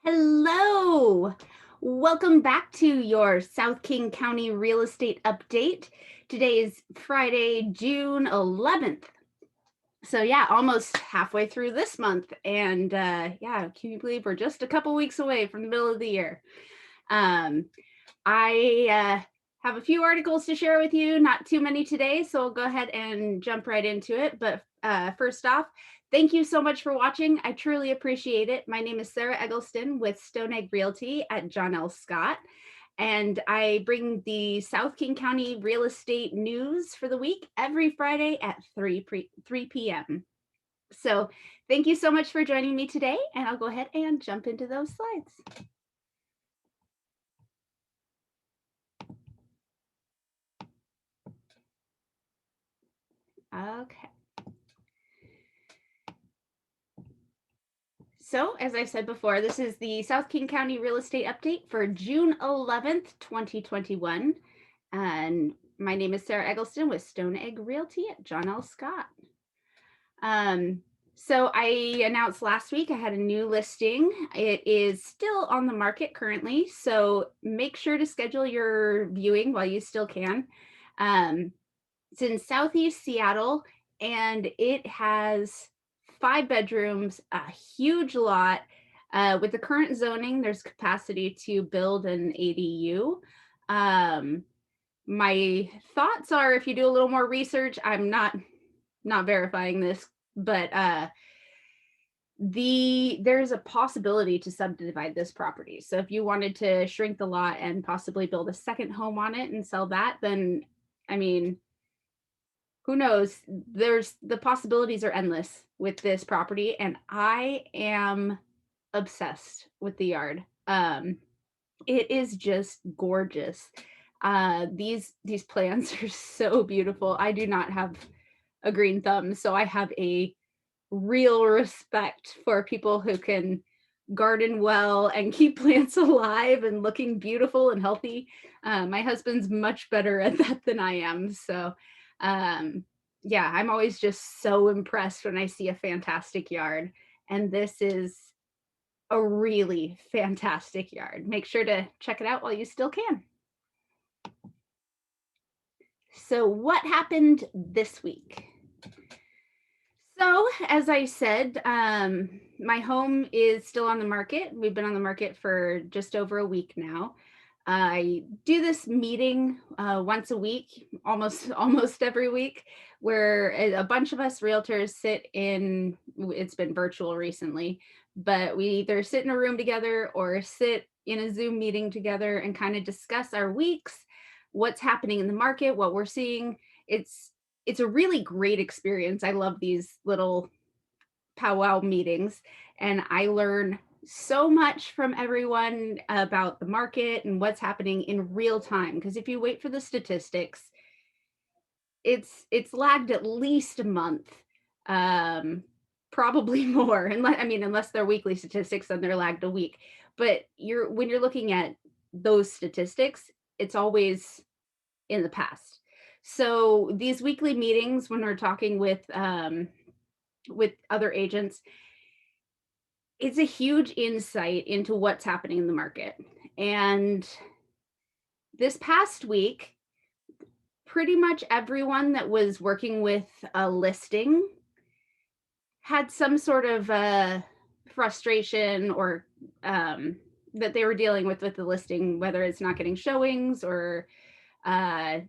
Hello. Welcome back to your South King County real estate update. Today is Friday, June 11th. So yeah, almost halfway through this month. And yeah, can you believe we're just a couple weeks away from the middle of the year? Um, I have a few articles to share with you, not too many today, so I'll go ahead and jump right into it. But first off, thank you so much for watching. I truly appreciate it. My name is Sarah Eggleston with Stone Egg Realty at John L. Scott, and I bring the South King County real estate news for the week every Friday at 3 p.m. So thank you so much for joining me today, and I'll go ahead and jump into those slides. Okay. So, as I said before, this is the South King County real estate update for June 11th, 2021. And my name is Sarah Eggleston with Stone Egg Realty at John L. Scott. So I announced last week I had a new listing. It is still on the market currently, so make sure to schedule your viewing while you still can. It's in Southeast Seattle, and it has 5 bedrooms, a huge lot. With the current zoning, there's capacity to build an ADU. My thoughts are, if you do a little more research, I'm not verifying this, but there's a possibility to subdivide this property. So if you wanted to shrink the lot and possibly build a second home on it and sell that, then I mean, who knows? There's the possibilities are endless with this property, and I am obsessed with the yard. It is just gorgeous. These plants are so beautiful. I do not have a green thumb, so I have a real respect for people who can garden well and keep plants alive and looking beautiful and healthy. My husband's much better at that than I am. So, um, yeah, I'm always just so impressed when I see a fantastic yard. And this is a really fantastic yard. Make sure to check it out while you still can. So, what happened this week? So, as I said, my home is still on the market. We've been on the market for just over a week now. I do this meeting once a week, almost almost every week, where a bunch of us realtors sit in. It's been virtual recently, but we either sit in a room together or sit in a Zoom meeting together and kind of discuss our weeks, what's happening in the market, what we're seeing. It's a really great experience. I love these little powwow meetings, and I learn so much from everyone about the market and what's happening in real time. Because if you wait for the statistics, it's lagged at least a month, probably more. Unless they're weekly statistics, then they're lagged a week. But when you're looking at those statistics, it's always in the past. So these weekly meetings, when we're talking with other agents, it's a huge insight into what's happening in the market. And this past week, pretty much everyone that was working with a listing had some sort of frustration or that they were dealing with the listing, whether it's not getting showings or uh,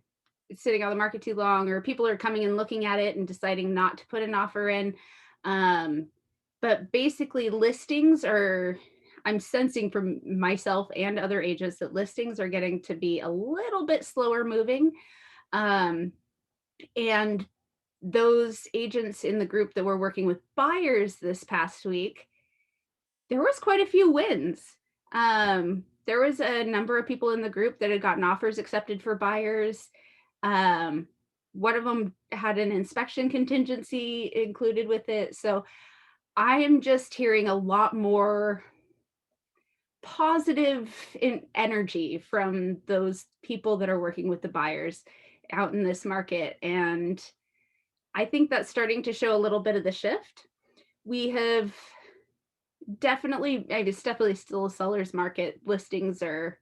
it's sitting on the market too long, or people are coming and looking at it and deciding not to put an offer in. But basically, I'm sensing from myself and other agents that listings are getting to be a little bit slower moving. Um, and those agents in the group that were working with buyers this past week, there was quite a few wins. There was a number of people in the group that had gotten offers accepted for buyers. Um, One of them had an inspection contingency included with it. So I am just hearing a lot more positive energy from those people that are working with the buyers out in this market. And I think that's starting to show a little bit of the shift. We have Definitely, it's definitely still a seller's market. Listings are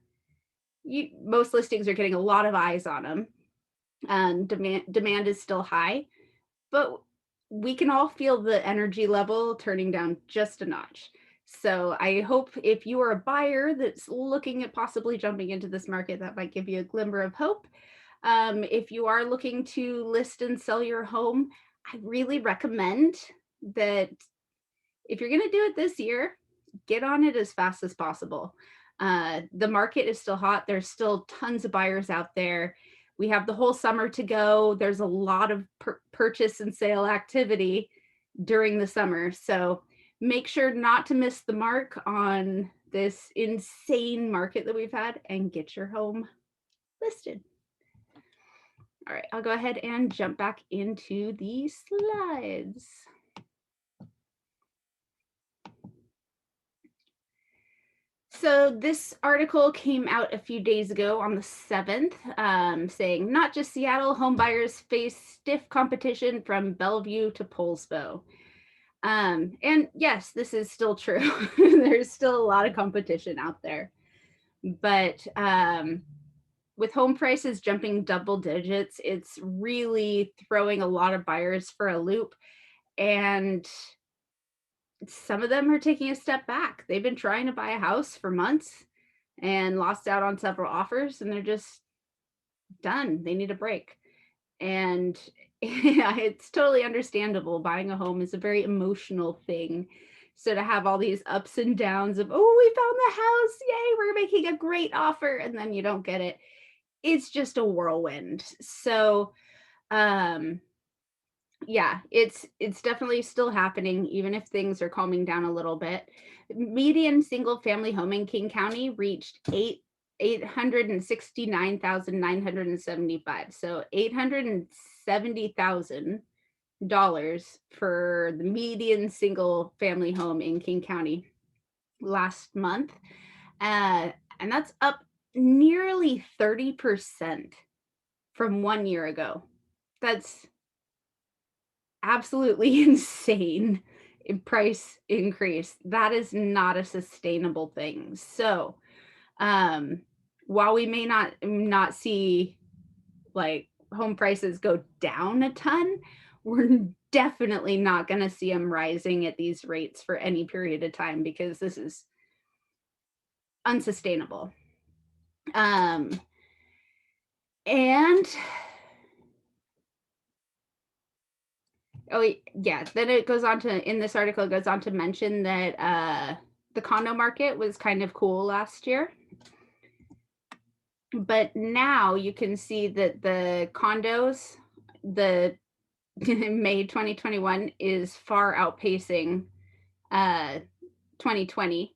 most listings are getting a lot of eyes on them, and demand is still high, but we can all feel the energy level turning down just a notch. So I hope if you are a buyer that's looking at possibly jumping into this market, that might give you a glimmer of hope. If you are looking to list and sell your home, I really recommend that if you're going to do it this year, get on it as fast as possible. The market is still hot. There's still tons of buyers out there. We have the whole summer to go. There's a lot of purchase and sale activity during the summer. So make sure not to miss the mark on this insane market that we've had and get your home listed. All right, I'll go ahead and jump back into the slides. So this article came out a few days ago on the 7th, saying not just Seattle, home buyers face stiff competition from Bellevue to Poulsbo. And yes, this is still true. There's still a lot of competition out there. But with home prices jumping double digits, it's really throwing a lot of buyers for a loop. And some of them are taking a step back. They've been trying to buy a house for months and lost out on several offers, and they're just done. They need a break. And yeah, it's totally understandable. Buying a home is a very emotional thing. So to have all these ups and downs of, oh, we found the house, yay, we're making a great offer, and then you don't get it. It's just a whirlwind. So um yeah, it's definitely still happening, even if things are calming down a little bit. Median single family home in King County reached 869,975. So $870,000 for the median single family home in King County last month. And that's up nearly 30% from 1 year ago. That's absolutely insane in price increase. That is not a sustainable thing. So, um, while we may not see like home prices go down a ton, we're definitely not going to see them rising at these rates for any period of time because this is unsustainable. And oh yeah, then it goes on to in this article it goes on to mention that the condo market was kind of cool last year. But now you can see that the condos, the May 2021 is far outpacing 2020.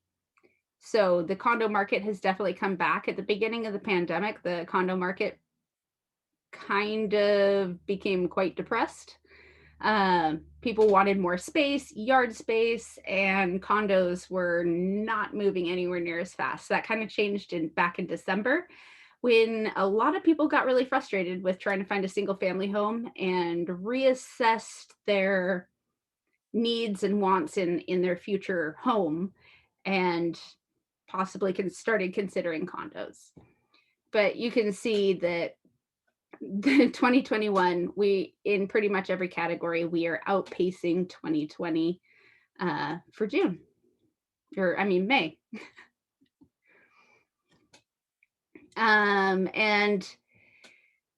So the condo market has definitely come back. At the beginning of the pandemic, the condo market kind of became quite depressed. People wanted more space, yard space, and condos were not moving anywhere near as fast. So that kind of changed back in December when a lot of people got really frustrated with trying to find a single family home and reassessed their needs and wants in their future home and possibly started considering condos. But you can see that the 2021 we in pretty much every category we are outpacing 2020 for June, or I mean May. And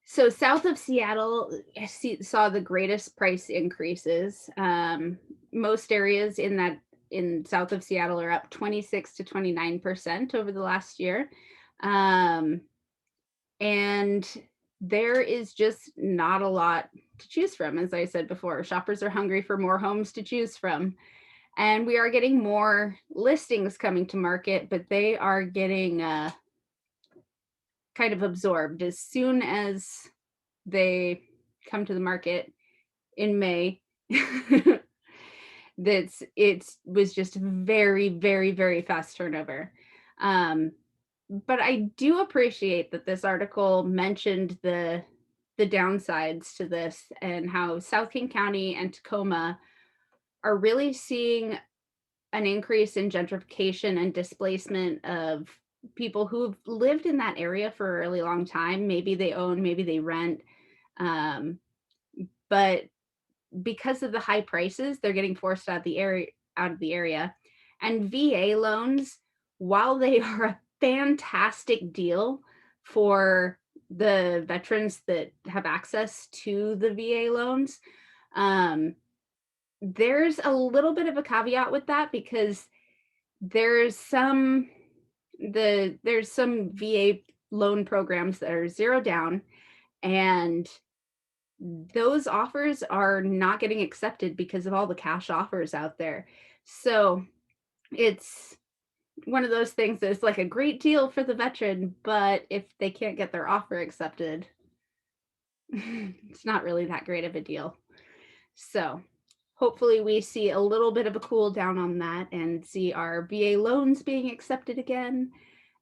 so south of Seattle saw the greatest price increases. Most areas in south of Seattle are up 26 to 29% over the last year. And there is just not a lot to choose from. As I said before, shoppers are hungry for more homes to choose from. And we are getting more listings coming to market, but they are getting kind of absorbed as soon as they come to the market in May. It was just very, very, very fast turnover. But I do appreciate that this article mentioned the downsides to this and how South King County and Tacoma are really seeing an increase in gentrification and displacement of people who've lived in that area for a really long time. Maybe they own, maybe they rent. Um, but because of the high prices, they're getting forced out of the area. And VA loans, while they are a fantastic deal for the veterans that have access to the VA loans, um, there's a little bit of a caveat with that because there's some there's some VA loan programs that are zero down, and those offers are not getting accepted because of all the cash offers out there. So it's one of those things that's like a great deal for the veteran, but if they can't get their offer accepted, it's not really that great of a deal. So hopefully we see a little bit of a cool down on that and see our VA loans being accepted again,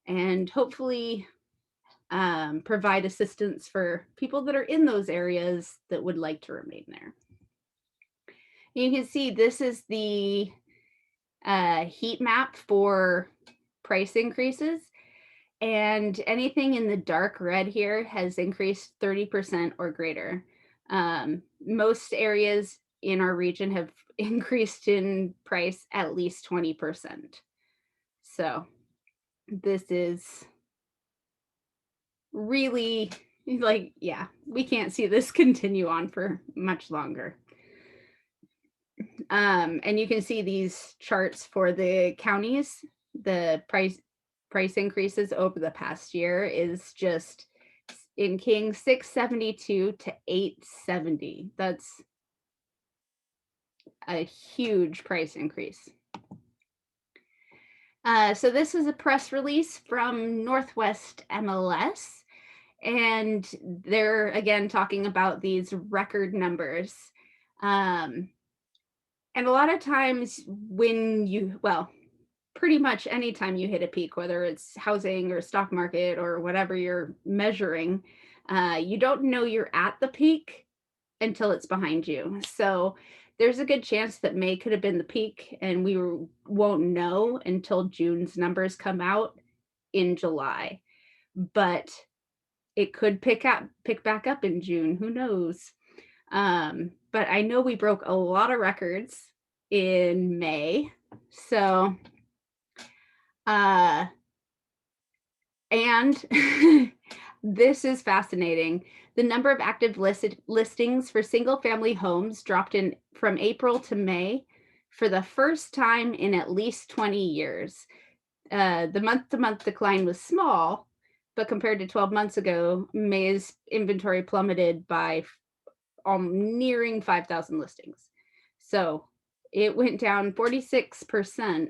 and hopefully provide assistance for people that are in those areas that would like to remain there. You can see this is the heat map for price increases, and anything in the dark red here has increased 30% or greater. Most areas in our region have increased in price at least 20%. So this is really like, yeah, we can't see this continue on for much longer. And you can see these charts for the counties. The price increases over the past year is just in King 672 to 870. That's a huge price increase. So this is a press release from Northwest MLS, and they're again talking about these record numbers. Um, and a lot of times when well, pretty much anytime you hit a peak, whether it's housing or stock market or whatever you're measuring, you don't know you're at the peak until it's behind you. So there's a good chance that May could have been the peak, and won't know until June's numbers come out in July. But it could pick back up in June. Who knows? But I know we broke a lot of records in May. So Uh, and this is fascinating. The number of active listings for single family homes dropped in from April to May for the first time in at least 20 years. The month to month decline was small, but compared to 12 months ago, May's inventory plummeted by nearing 5,000 listings. So it went down 46%.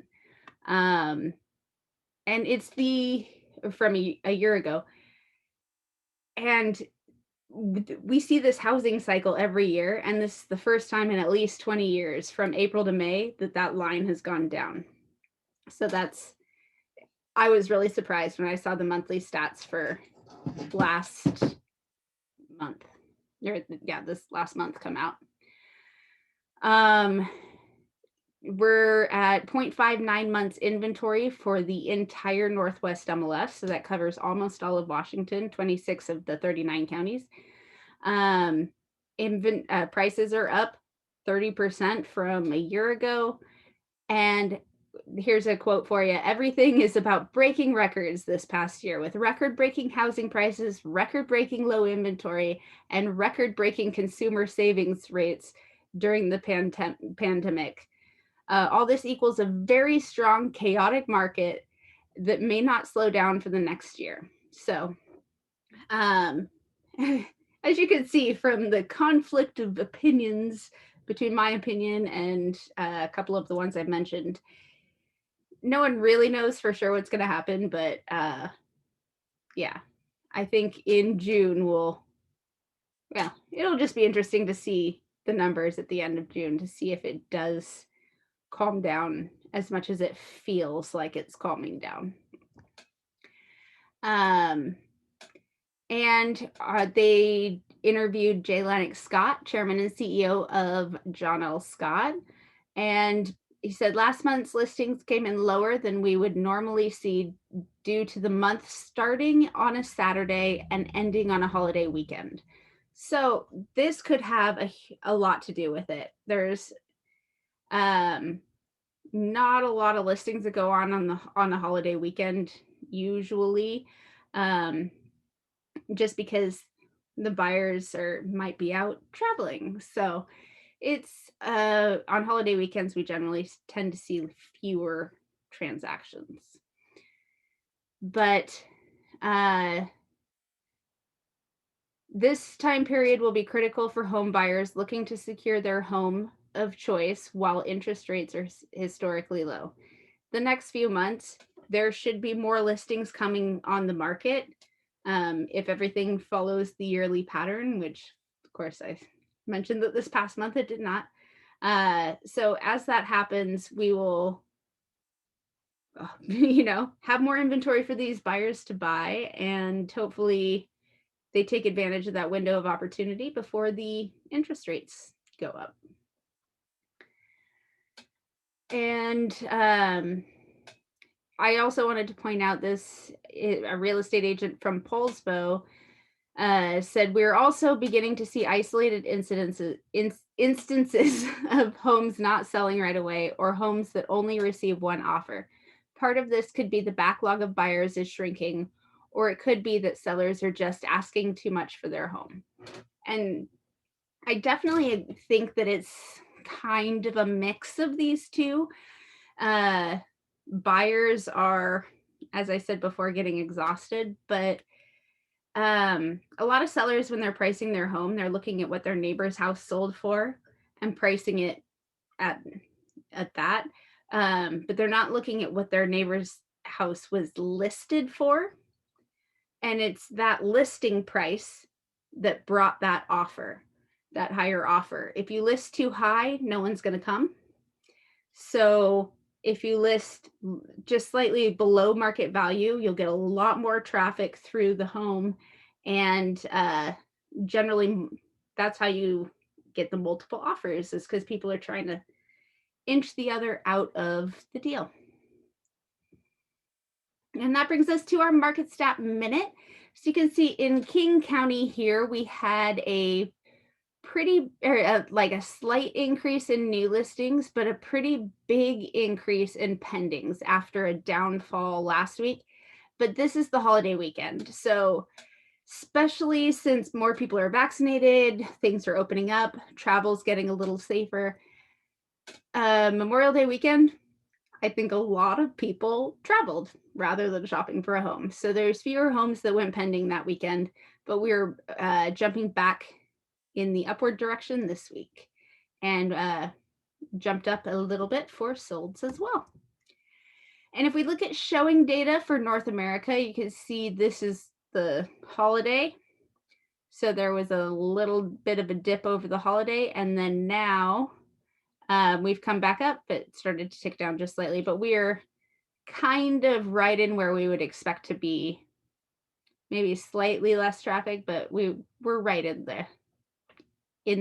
Um, and it's from a year ago, and we see this housing cycle every year, and this is the first time in at least 20 years from April to May that line has gone down. So I was really surprised when I saw the monthly stats for last month, this last month come out. We're at 0.59 months inventory for the entire Northwest MLS. So that covers almost all of Washington, 26 of the 39 counties. Prices are up 30% from a year ago. And here's a quote for you. Everything is about breaking records this past year with record-breaking housing prices, record-breaking low inventory, and record-breaking consumer savings rates during the pandemic. All this equals a very strong, chaotic market that may not slow down for the next year. So, as you can see from the conflict of opinions between my opinion and a couple of the ones I've mentioned, no one really knows for sure what's going to happen. But yeah, I think in June it'll just be interesting to see the numbers at the end of June to see if it does calm down as much as it feels like it's calming down. And they interviewed J. Lennox Scott, chairman and CEO of John L. Scott, and He said last month's listings came in lower than we would normally see due to the month starting on a Saturday and ending on a holiday weekend. So this could have a lot to do with it. There's um, not a lot of listings that go on the holiday weekend usually, um, just because the buyers are might be out traveling. So it's on holiday weekends we generally tend to see fewer transactions. But uh this time period will be critical for home buyers looking to secure their home of choice while interest rates are historically low. The next few months, there should be more listings coming on the market if everything follows the yearly pattern, which, of course, I mentioned that this past month it did not. So as that happens, we will, have more inventory for these buyers to buy, and hopefully they take advantage of that window of opportunity before the interest rates go up. And I also wanted to point out this a real estate agent from Paulsbo said we're also beginning to see isolated instances of homes not selling right away or homes that only receive one offer. Part of this could be the backlog of buyers is shrinking, or it could be that sellers are just asking too much for their home. And I definitely think that it's kind of a mix of these two. Uh, Buyers are, as I said before, getting exhausted, but a lot of sellers, when they're pricing their home, they're looking at what their neighbor's house sold for and pricing it at that. But they're not looking at what their neighbor's house was listed for. And it's that listing price that brought that offer, that higher offer. If you list too high, no one's going to come. So if you list just slightly below market value, you'll get a lot more traffic through the home. And generally, that's how you get the multiple offers, is because people are trying to inch the other out of the deal. And that brings us to our market stat minute. So you can see in King County here, we had a like a slight increase in new listings, but a pretty big increase in pendings after a downfall last week. But this is the holiday weekend. So especially since more people are vaccinated, things are opening up, travel's getting a little safer. Memorial Day weekend, I think a lot of people traveled rather than shopping for a home. So there's fewer homes that went pending that weekend, but we're jumping back in the upward direction this week, and jumped up a little bit for solds as well. And if we look at showing data for North America, you can see this is the holiday. So there was a little bit of a dip over the holiday, and then now we've come back up. It started to tick down just slightly, but we're kind of right in where we would expect to be. Maybe slightly less traffic, but we're right in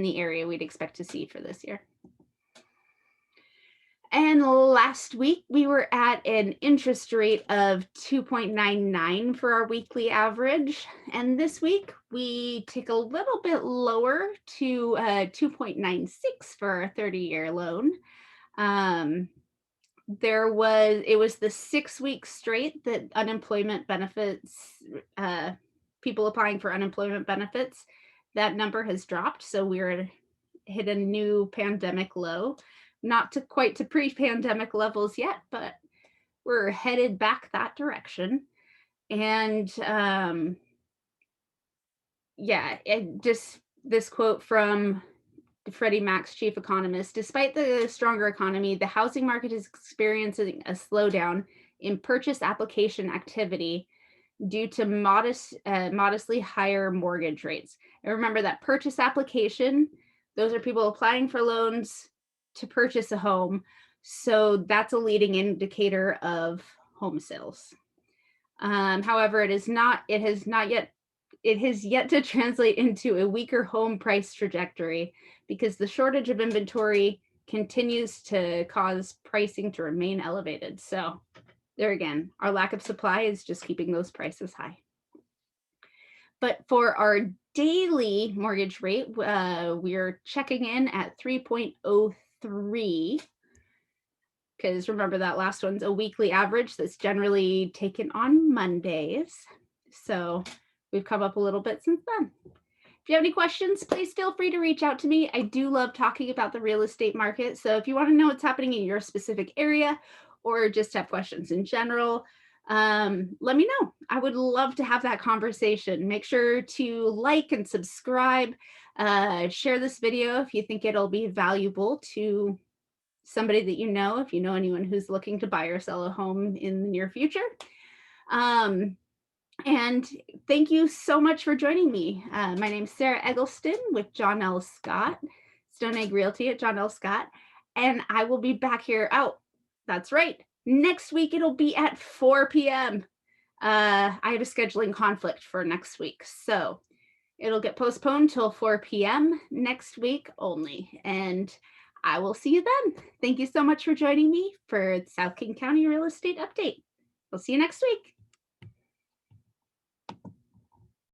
the area we'd expect to see for this year. And last week we were at an interest rate of 2.99 for our weekly average. And this week we tick a little bit lower to 2.96 for our 30-year loan. It was the 6 weeks straight that unemployment benefits, people applying for unemployment benefits, that number has dropped. So we're hit a new pandemic low, not to quite to pre-pandemic levels yet, but we're headed back that direction. And just this quote from Freddie Mac's chief economist: despite the stronger economy, the housing market is experiencing a slowdown in purchase application activity due to modestly higher mortgage rates. And remember that purchase application, those are people applying for loans to purchase a home. So that's a leading indicator of home sales. However, it has yet to translate into a weaker home price trajectory, because the shortage of inventory continues to cause pricing to remain elevated. So there again, our lack of supply is just keeping those prices high. But for our daily mortgage rate, we're checking in at 3.03, because remember that last one's a weekly average that's generally taken on Mondays. So we've come up a little bit since then. If you have any questions, please feel free to reach out to me. I do love talking about the real estate market. So if you want to know what's happening in your specific area or just have questions in general, let me know. I would love to have that conversation. Make sure to like and subscribe. Share this video if you think it'll be valuable to somebody that you know, if you know anyone who's looking to buy or sell a home in the near future. Um, and thank you so much for joining me. My name is Sarah Eggleston with John L. Scott, Stone Egg Realty at John L. Scott. And I will be back here. Oh, that's right. Next week, it'll be at 4 p.m. I have a scheduling conflict for next week. So it'll get postponed till 4 p.m. next week only. And I will see you then. Thank you so much for joining me for South King County Real Estate Update. We'll see you next week.